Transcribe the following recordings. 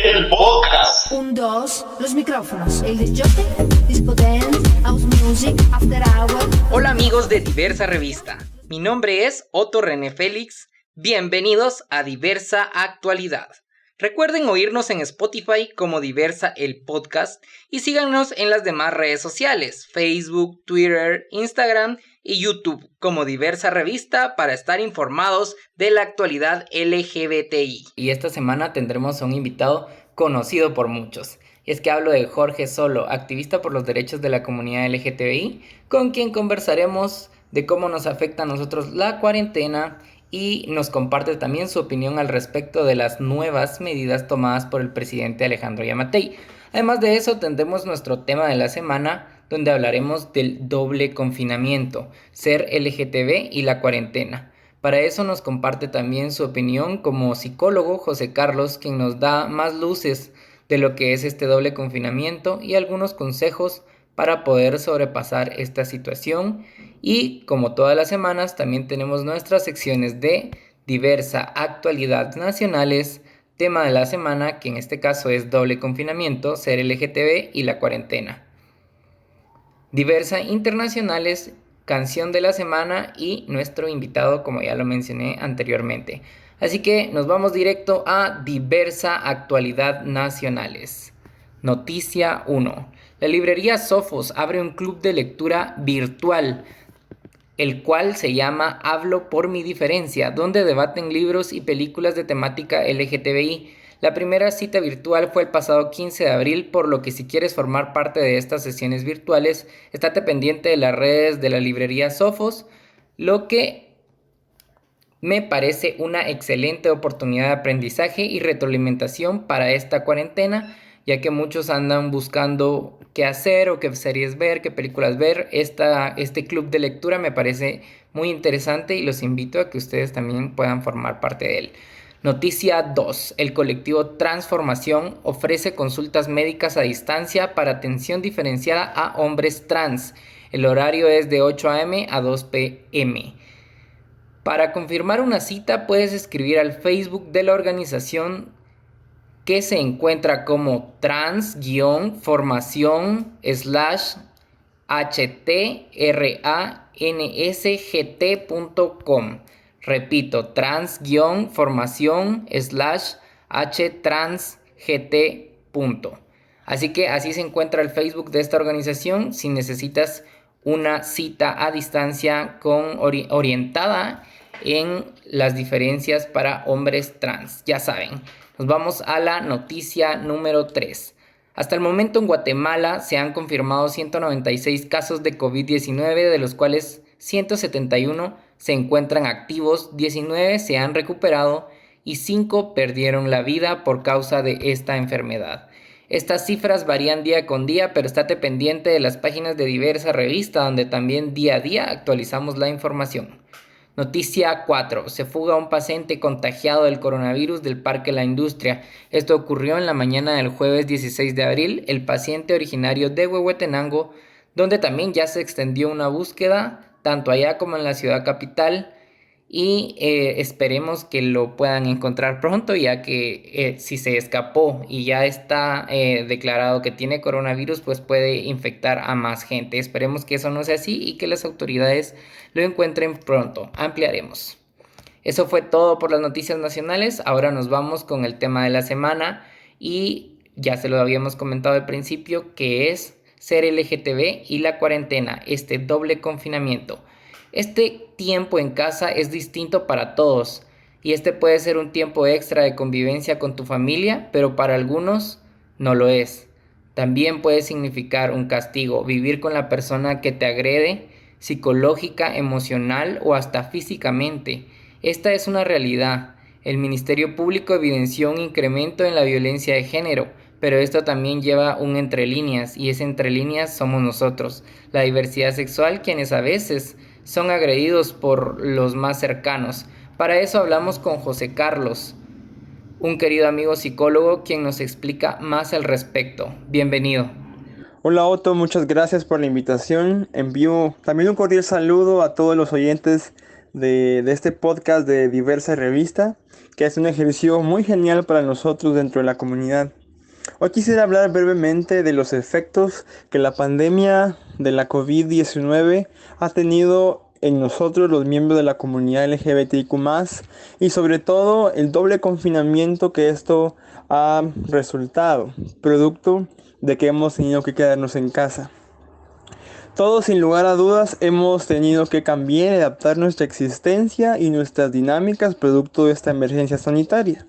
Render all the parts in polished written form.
el podcast. Un, dos, los micrófonos. El disjockey, disco dance, house music, after hour. Hola amigos de Diversa Revista. Mi nombre es Otto René Félix. Bienvenidos a Diversa Actualidad. Recuerden oírnos en Spotify como Diversa el Podcast y síganos en las demás redes sociales, Facebook, Twitter, Instagram y YouTube como Diversa Revista para estar informados de la actualidad LGBTI. Y esta semana tendremos a un invitado conocido por muchos. Y es que hablo de Jorge Solo, activista por los derechos de la comunidad LGTBI, con quien conversaremos de cómo nos afecta a nosotros la cuarentena y nos comparte también su opinión al respecto de las nuevas medidas tomadas por el presidente Alejandro Yamatei. Además de eso, tendremos nuestro tema de la semana, donde hablaremos del doble confinamiento, ser LGTB y la cuarentena. Para eso nos comparte también su opinión como psicólogo José Carlos, quien nos da más luces de lo que es este doble confinamiento y algunos consejos para poder sobrepasar esta situación. Y como todas las semanas también tenemos nuestras secciones de Diversa Actualidad Nacionales, tema de la semana que en este caso es doble confinamiento, ser LGTB y la cuarentena. Diversa Internacionales, canción de la semana y nuestro invitado como ya lo mencioné anteriormente. Así que nos vamos directo a Diversa Actualidad Nacionales. Noticia 1. La librería Sofos abre un club de lectura virtual, el cual se llama Hablo por mi diferencia, donde debaten libros y películas de temática LGTBI. La primera cita virtual fue el pasado 15 de abril, por lo que si quieres formar parte de estas sesiones virtuales, estate pendiente de las redes de la librería Sofos, lo que me parece una excelente oportunidad de aprendizaje y retroalimentación para esta cuarentena, ya que muchos andan buscando qué hacer o qué series ver, qué películas ver. Este club de lectura me parece muy interesante y los invito a que ustedes también puedan formar parte de él. Noticia 2. El colectivo Transformación ofrece consultas médicas a distancia para atención diferenciada a hombres trans. El horario es de 8 a.m. a 2 p.m. Para confirmar una cita puedes escribir al Facebook de la organización, que se encuentra como trans-formación/htransgt.com. Repito, trans-formación/htransgt. Así que así se encuentra el Facebook de esta organización si necesitas una cita a distancia orientada en las diferencias para hombres trans. Ya saben. Nos vamos a la noticia número 3. Hasta el momento en Guatemala se han confirmado 196 casos de COVID-19, de los cuales 171 se encuentran activos, 19 se han recuperado y 5 perdieron la vida por causa de esta enfermedad. Estas cifras varían día con día, pero estate pendiente de las páginas de Diversa Revista, donde también día a día actualizamos la información. Noticia 4. Se fuga un paciente contagiado del coronavirus del Parque La Industria. Esto ocurrió en la mañana del jueves 16 de abril. El paciente originario de Huehuetenango, donde también ya se extendió una búsqueda, tanto allá como en la ciudad capital. Y esperemos que lo puedan encontrar pronto, ya que si se escapó y ya está declarado que tiene coronavirus, pues puede infectar a más gente. Esperemos que eso no sea así y que las autoridades lo encuentren pronto. Ampliaremos. Eso fue todo por las noticias nacionales. Ahora nos vamos con el tema de la semana y ya se lo habíamos comentado al principio, que es ser LGTB y la cuarentena, este doble confinamiento. Este tiempo en casa es distinto para todos y este puede ser un tiempo extra de convivencia con tu familia, pero para algunos no lo es. También puede significar un castigo, vivir con la persona que te agrede psicológica, emocional o hasta físicamente. Esta es una realidad. El Ministerio Público evidenció un incremento en la violencia de género, pero esto también lleva un entre líneas, y ese entre líneas somos nosotros, la diversidad sexual, quienes a veces son agredidos por los más cercanos. Para eso hablamos con José Carlos, un querido amigo psicólogo, quien nos explica más al respecto. Bienvenido. Hola Otto, muchas gracias por la invitación. Envío también un cordial saludo a todos los oyentes de este podcast de Diversa Revista, que es un ejercicio muy genial para nosotros dentro de la comunidad. Hoy quisiera hablar brevemente de los efectos que la pandemia de la COVID-19 ha tenido en nosotros, los miembros de la comunidad LGBTIQ+, y sobre todo el doble confinamiento que esto ha resultado, producto de que hemos tenido que quedarnos en casa. Todos, sin lugar a dudas, hemos tenido que cambiar y adaptar nuestra existencia y nuestras dinámicas producto de esta emergencia sanitaria.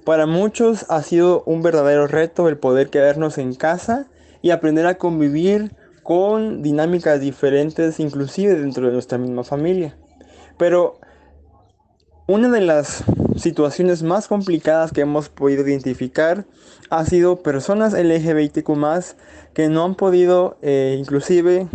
Para muchos ha sido un verdadero reto el poder quedarnos en casa y aprender a convivir con dinámicas diferentes, inclusive dentro de nuestra misma familia. Pero una de las situaciones más complicadas que hemos podido identificar ha sido personas LGBTQ+, que no han podido inclusive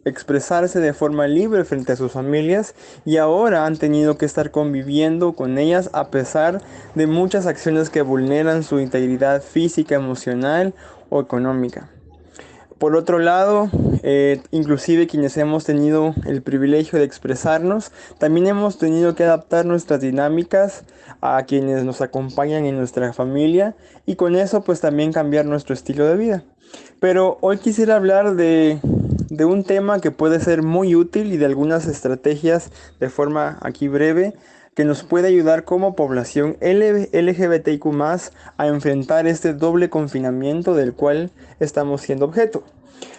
expresarse de forma libre frente a sus familias y ahora han tenido que estar conviviendo con ellas a pesar de muchas acciones que vulneran su integridad física, emocional o económica. Por otro lado, inclusive quienes hemos tenido el privilegio de expresarnos, también hemos tenido que adaptar nuestras dinámicas a quienes nos acompañan en nuestra familia y con eso pues también cambiar nuestro estilo de vida. Pero hoy quisiera hablar de un tema que puede ser muy útil y de algunas estrategias de forma aquí breve que nos puede ayudar como población LGBTIQ+ a enfrentar este doble confinamiento del cual estamos siendo objeto.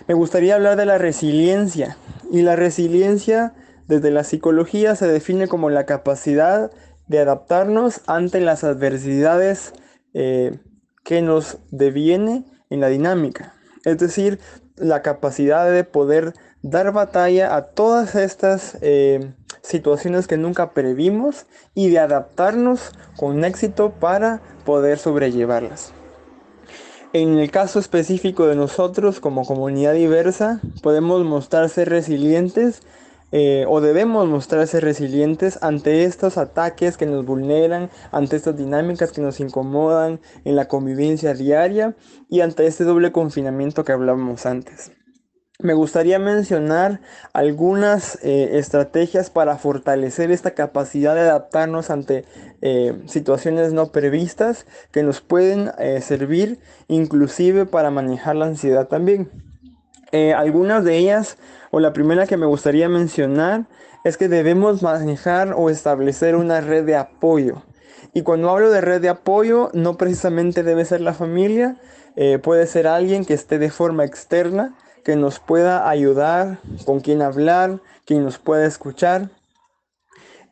Me gustaría hablar de la resiliencia, y la resiliencia desde la psicología se define como la capacidad de adaptarnos ante las adversidades que nos deviene en la dinámica. Es decir, la capacidad de poder dar batalla a todas estas situaciones que nunca previmos y de adaptarnos con éxito para poder sobrellevarlas. En el caso específico de nosotros como comunidad diversa, podemos mostrarse resilientes o debemos mostrarse resilientes ante estos ataques que nos vulneran, ante estas dinámicas que nos incomodan en la convivencia diaria y ante este doble confinamiento que hablábamos antes. Me gustaría mencionar algunas estrategias para fortalecer esta capacidad de adaptarnos ante situaciones no previstas que nos pueden servir inclusive para manejar la ansiedad también. Algunas de ellas, o la primera que me gustaría mencionar, es que debemos manejar o establecer una red de apoyo. Y cuando hablo de red de apoyo, no precisamente debe ser la familia, puede ser alguien que esté de forma externa, que nos pueda ayudar, con quien hablar, quien nos pueda escuchar.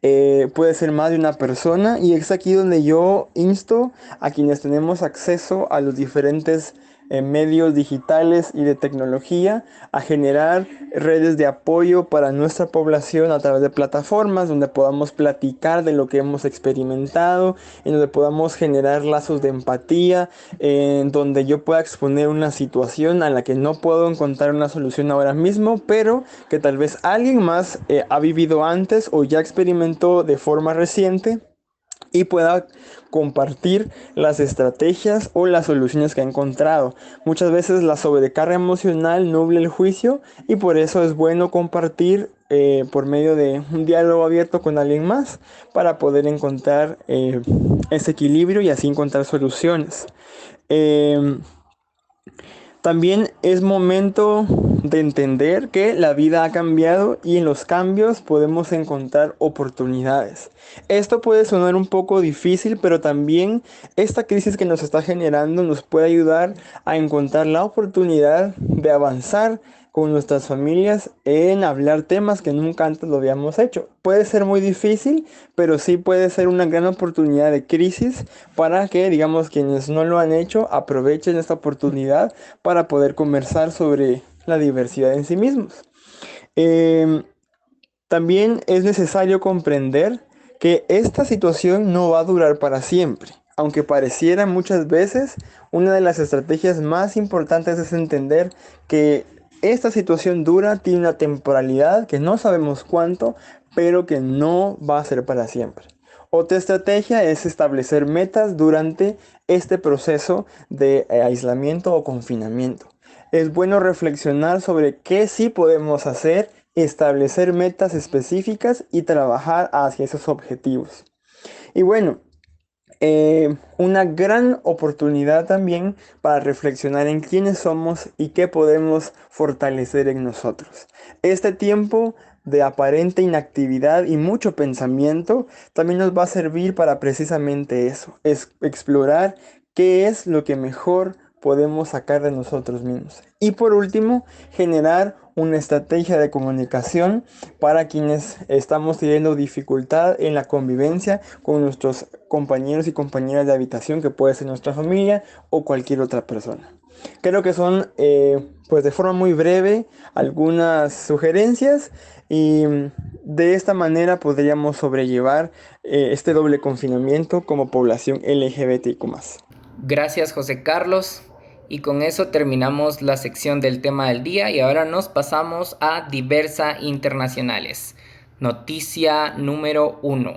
Puede ser más de una persona y es aquí donde yo insto a quienes tenemos acceso a los diferentes medios digitales y de tecnología a generar redes de apoyo para nuestra población a través de plataformas donde podamos platicar de lo que hemos experimentado, en donde podamos generar lazos de empatía, en donde yo pueda exponer una situación a la que no puedo encontrar una solución ahora mismo, pero que tal vez alguien más ha vivido antes o ya experimentó de forma reciente y pueda compartir las estrategias o las soluciones que ha encontrado. Muchas veces la sobrecarga emocional nubla el juicio y por eso es bueno compartir por medio de un diálogo abierto con alguien más para poder encontrar ese equilibrio y así encontrar soluciones. También es momento de entender que la vida ha cambiado y en los cambios podemos encontrar oportunidades. Esto puede sonar un poco difícil, pero también esta crisis que nos está generando nos puede ayudar a encontrar la oportunidad de avanzar con nuestras familias en hablar temas que nunca antes lo habíamos hecho. Puede ser muy difícil, pero sí puede ser una gran oportunidad de crisis para que, digamos, quienes no lo han hecho aprovechen esta oportunidad para poder conversar sobre la diversidad en sí mismos. También es necesario comprender que esta situación no va a durar para siempre. Aunque pareciera muchas veces, una de las estrategias más importantes es entender que esta situación dura, tiene una temporalidad que no sabemos cuánto, pero que no va a ser para siempre. Otra estrategia es establecer metas durante este proceso de aislamiento o confinamiento. Es bueno reflexionar sobre qué sí podemos hacer, establecer metas específicas y trabajar hacia esos objetivos. Y bueno, una gran oportunidad también para reflexionar en quiénes somos y qué podemos fortalecer en nosotros. Este tiempo de aparente inactividad y mucho pensamiento también nos va a servir para precisamente eso, es explorar qué es lo que mejor podemos sacar de nosotros mismos. Y por último, generar una estrategia de comunicación para quienes estamos teniendo dificultad en la convivencia con nuestros compañeros y compañeras de habitación, que puede ser nuestra familia o cualquier otra persona. Creo que son, pues de forma muy breve, algunas sugerencias y de esta manera podríamos sobrellevar este doble confinamiento como población LGBTIQ+. Gracias, José Carlos. Y con eso terminamos la sección del tema del día y ahora nos pasamos a Diversa Internacionales. Noticia número 1.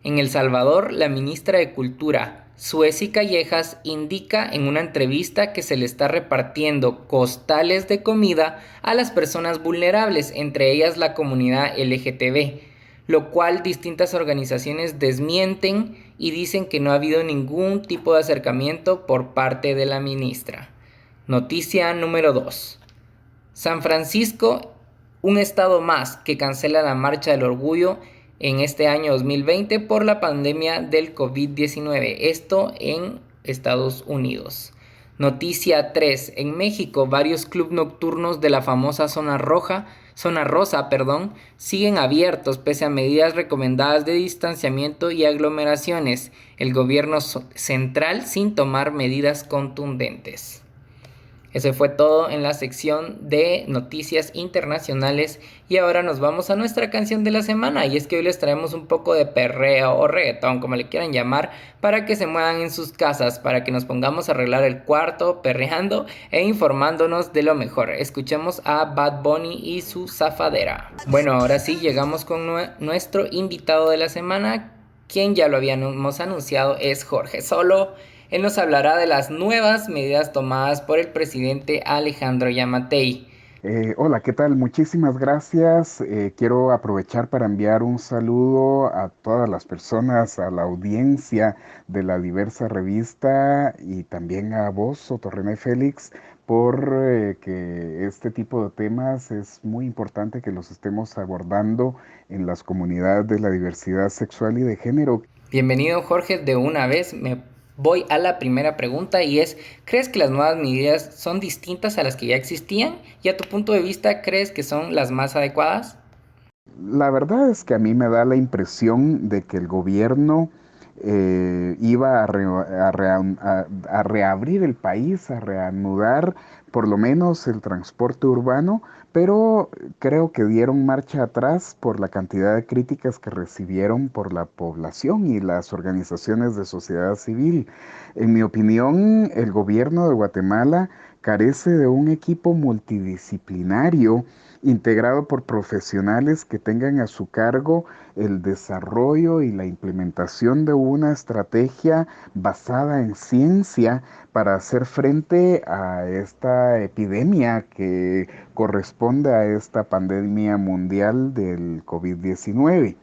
En El Salvador, la ministra de Cultura, Sueci Callejas, indica en una entrevista que se le está repartiendo costales de comida a las personas vulnerables, entre ellas la comunidad LGTB, lo cual distintas organizaciones desmienten y dicen que no ha habido ningún tipo de acercamiento por parte de la ministra. Noticia número 2. San Francisco, un estado más que cancela la Marcha del Orgullo en este año 2020 por la pandemia del COVID-19, esto en Estados Unidos. Noticia 3. En México, varios clubes nocturnos de la famosa zona rosa, siguen abiertos pese a medidas recomendadas de distanciamiento y aglomeraciones. El gobierno central sin tomar medidas contundentes. Eso fue todo en la sección de noticias internacionales y ahora nos vamos a nuestra canción de la semana y es que hoy les traemos un poco de perreo o reggaetón, como le quieran llamar, para que se muevan en sus casas, para que nos pongamos a arreglar el cuarto perreando e informándonos de lo mejor. Escuchemos a Bad Bunny y su Zafadera. Bueno, ahora sí llegamos con nuestro invitado de la semana, quien ya lo habíamos anunciado es Jorge Solo. Él nos hablará de las nuevas medidas tomadas por el presidente Alejandro Yamatei. Hola, ¿qué tal? Muchísimas gracias. Quiero aprovechar para enviar un saludo a todas las personas, a la audiencia de la diversa revista y también a vos, Otto René Félix, por que este tipo de temas es muy importante que los estemos abordando en las comunidades de la diversidad sexual y de género. Bienvenido, Jorge, de una vez. Voy a la primera pregunta y es, ¿crees que las nuevas medidas son distintas a las que ya existían? Y a tu punto de vista, ¿crees que son las más adecuadas? La verdad es que a mí me da la impresión de que el gobierno iba a reabrir el país, a reanudar por lo menos el transporte urbano, pero creo que dieron marcha atrás por la cantidad de críticas que recibieron por la población y las organizaciones de sociedad civil. En mi opinión, el gobierno de Guatemala carece de un equipo multidisciplinario integrado por profesionales que tengan a su cargo el desarrollo y la implementación de una estrategia basada en ciencia para hacer frente a esta epidemia que corresponde a esta pandemia mundial del COVID-19,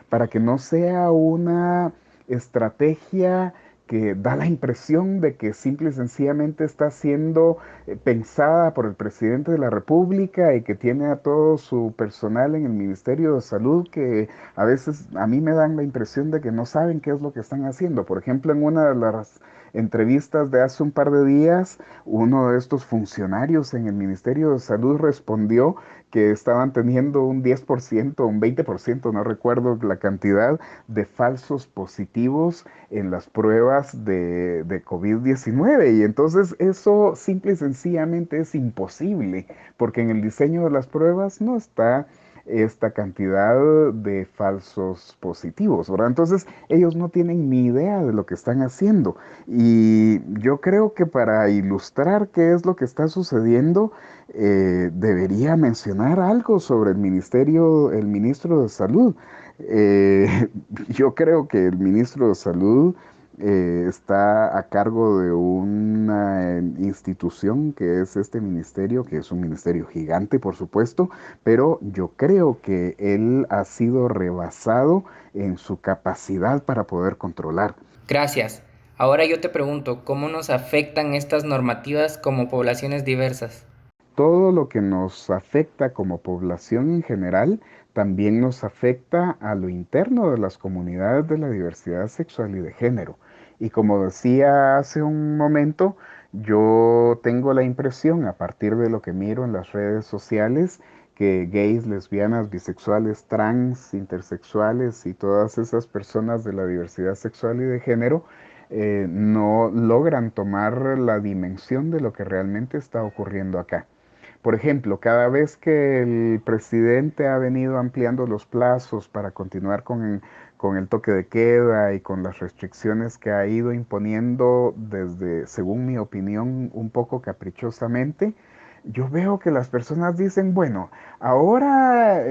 para que no sea una estrategia que da la impresión de que simple y sencillamente está siendo pensada por el presidente de la República y que tiene a todo su personal en el Ministerio de Salud que a veces a mí me dan la impresión de que no saben qué es lo que están haciendo. Por ejemplo, en una de las entrevistas de hace un par de días, uno de estos funcionarios en el Ministerio de Salud respondió que estaban teniendo un 10%, un 20%, no recuerdo la cantidad, de falsos positivos en las pruebas de COVID-19. Y entonces eso simple y sencillamente es imposible, porque en el diseño de las pruebas no está esta cantidad de falsos positivos, ¿verdad? Entonces ellos no tienen ni idea de lo que están haciendo. Y yo creo que para ilustrar qué es lo que está sucediendo, debería mencionar algo sobre el ministro de Salud. Yo creo que el ministro de Salud está a cargo de una institución que es este ministerio, que es un ministerio gigante, por supuesto, pero yo creo que él ha sido rebasado en su capacidad para poder controlar. Gracias. Ahora yo te pregunto, ¿cómo nos afectan estas normativas como poblaciones diversas? Todo lo que nos afecta como población en general también nos afecta a lo interno de las comunidades de la diversidad sexual y de género. Y como decía hace un momento, yo tengo la impresión, a partir de lo que miro en las redes sociales, que gays, lesbianas, bisexuales, trans, intersexuales y todas esas personas de la diversidad sexual y de género no logran tomar la dimensión de lo que realmente está ocurriendo acá. Por ejemplo, cada vez que el presidente ha venido ampliando los plazos para continuar con el toque de queda y con las restricciones que ha ido imponiendo desde, según mi opinión, un poco caprichosamente, yo veo que las personas dicen, bueno, ahora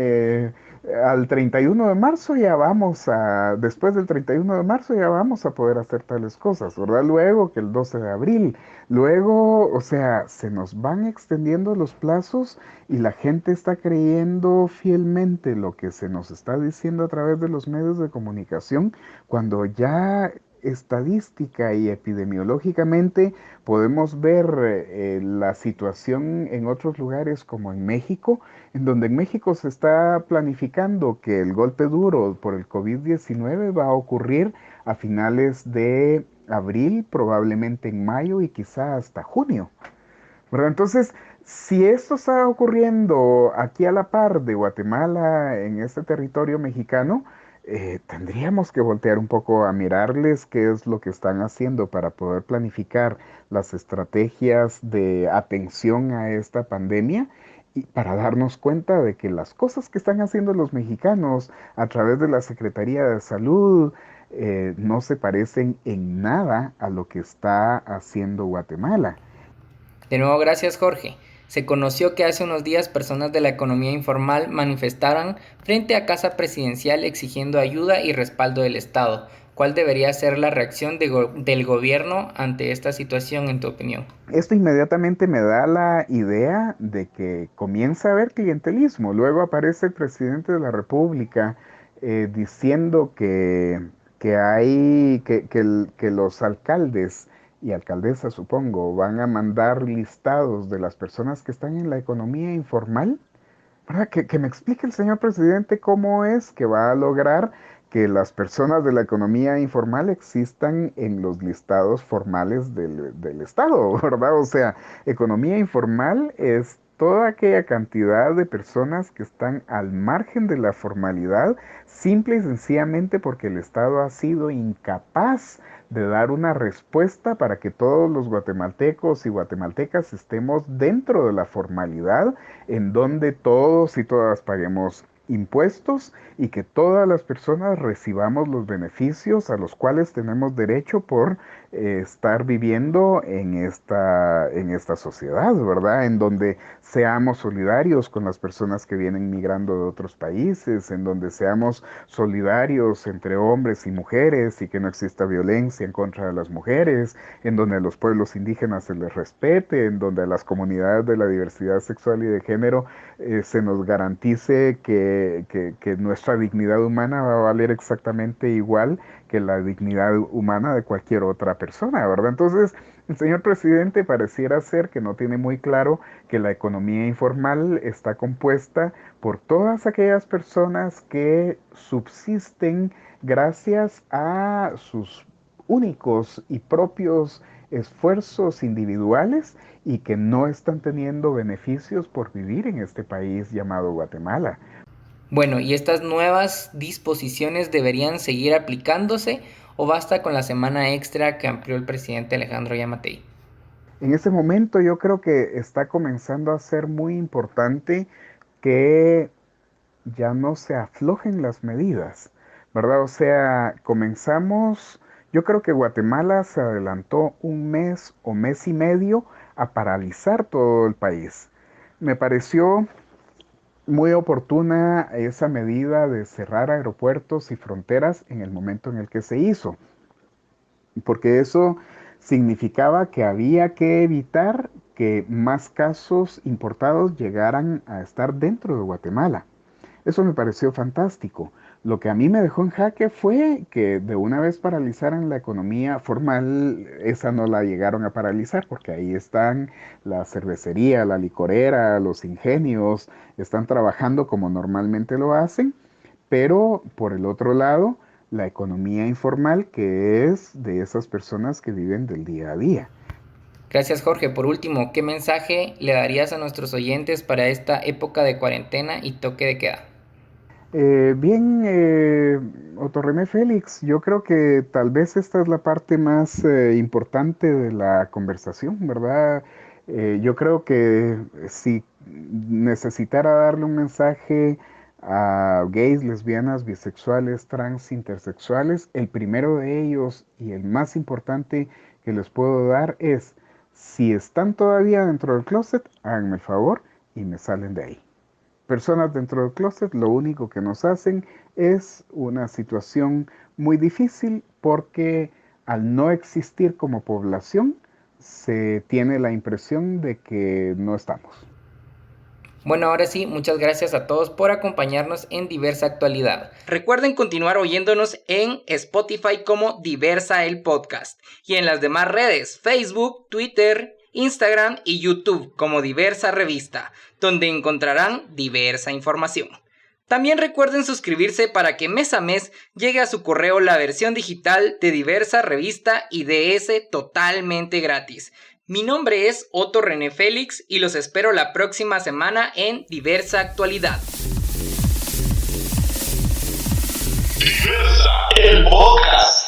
al 31 de marzo ya vamos a, después del 31 de marzo ya vamos a poder hacer tales cosas, ¿verdad? Luego que el 12 de abril, luego, o sea, se nos van extendiendo los plazos y la gente está creyendo fielmente lo que se nos está diciendo a través de los medios de comunicación, cuando ya estadística y epidemiológicamente podemos ver la situación en otros lugares como en México, en donde en México se está planificando que el golpe duro por el COVID-19 va a ocurrir a finales de abril, probablemente en mayo y quizá hasta junio, ¿verdad? Entonces, si esto está ocurriendo aquí a la par de Guatemala, en este territorio mexicano, tendríamos que voltear un poco a mirarles qué es lo que están haciendo para poder planificar las estrategias de atención a esta pandemia y para darnos cuenta de que las cosas que están haciendo los mexicanos a través de la Secretaría de Salud no se parecen en nada a lo que está haciendo Guatemala. De nuevo, gracias Jorge. Se conoció que hace unos días personas de la economía informal manifestaron frente a Casa Presidencial exigiendo ayuda y respaldo del Estado. ¿Cuál debería ser la reacción del gobierno ante esta situación, en tu opinión? Esto inmediatamente me da la idea de que comienza a haber clientelismo. Luego aparece el presidente de la República diciendo que los alcaldes y alcaldesas, supongo, van a mandar listados de las personas que están en la economía informal. ¿Verdad? Que me explique el señor presidente cómo es que va a lograr que las personas de la economía informal existan en los listados formales del Estado, ¿verdad? O sea, economía informal es toda aquella cantidad de personas que están al margen de la formalidad, simple y sencillamente porque el Estado ha sido incapaz de dar una respuesta para que todos los guatemaltecos y guatemaltecas estemos dentro de la formalidad en donde todos y todas paguemos impuestos y que todas las personas recibamos los beneficios a los cuales tenemos derecho por estar viviendo en esta sociedad, ¿verdad? En donde seamos solidarios con las personas que vienen migrando de otros países, en donde seamos solidarios entre hombres y mujeres y que no exista violencia en contra de las mujeres, en donde a los pueblos indígenas se les respete, en donde a las comunidades de la diversidad sexual y de género se nos garantice que nuestra dignidad humana va a valer exactamente igual que la dignidad humana de cualquier otra persona, ¿verdad? Entonces, el señor presidente pareciera ser que no tiene muy claro que la economía informal está compuesta por todas aquellas personas que subsisten gracias a sus únicos y propios esfuerzos individuales y que no están teniendo beneficios por vivir en este país llamado Guatemala. Bueno, ¿y estas nuevas disposiciones deberían seguir aplicándose o basta con la semana extra que amplió el presidente Alejandro Yamatei? En ese momento yo creo que está comenzando a ser muy importante que ya no se aflojen las medidas, ¿verdad? O sea, comenzamos, yo creo que Guatemala se adelantó un mes o mes y medio a paralizar todo el país. Me pareció muy oportuna esa medida de cerrar aeropuertos y fronteras en el momento en el que se hizo. porque eso significaba que había que evitar que más casos importados llegaran a estar dentro de Guatemala. Eso me pareció fantástico. Lo que a mí me dejó en jaque fue que de una vez paralizaran la economía formal, esa no la llegaron a paralizar, porque ahí están la cervecería, la licorera, los ingenios, están trabajando como normalmente lo hacen, pero por el otro lado, la economía informal, que es de esas personas que viven del día a día. Gracias, Jorge. Por último, ¿qué mensaje le darías a nuestros oyentes para esta época de cuarentena y toque de queda? Otto René Félix, yo creo que tal vez esta es la parte más importante de la conversación, ¿verdad? Yo creo que si necesitara darle un mensaje a gays, lesbianas, bisexuales, trans, intersexuales, el primero de ellos y el más importante que les puedo dar es, si están todavía dentro del closet, háganme el favor y me salen de ahí. Personas dentro del closet lo único que nos hacen es una situación muy difícil porque al no existir como población se tiene la impresión de que no estamos. Bueno, ahora sí, muchas gracias a todos por acompañarnos en Diversa Actualidad. Recuerden continuar oyéndonos en Spotify como Diversa el Podcast y en las demás redes, Facebook, Twitter, Instagram y YouTube como Diversa Revista, donde encontrarán diversa información. También recuerden suscribirse para que mes a mes llegue a su correo la versión digital de Diversa Revista y DS totalmente gratis. Mi nombre es Otto René Félix y los espero la próxima semana en Diversa Actualidad. Diversa el Podcast.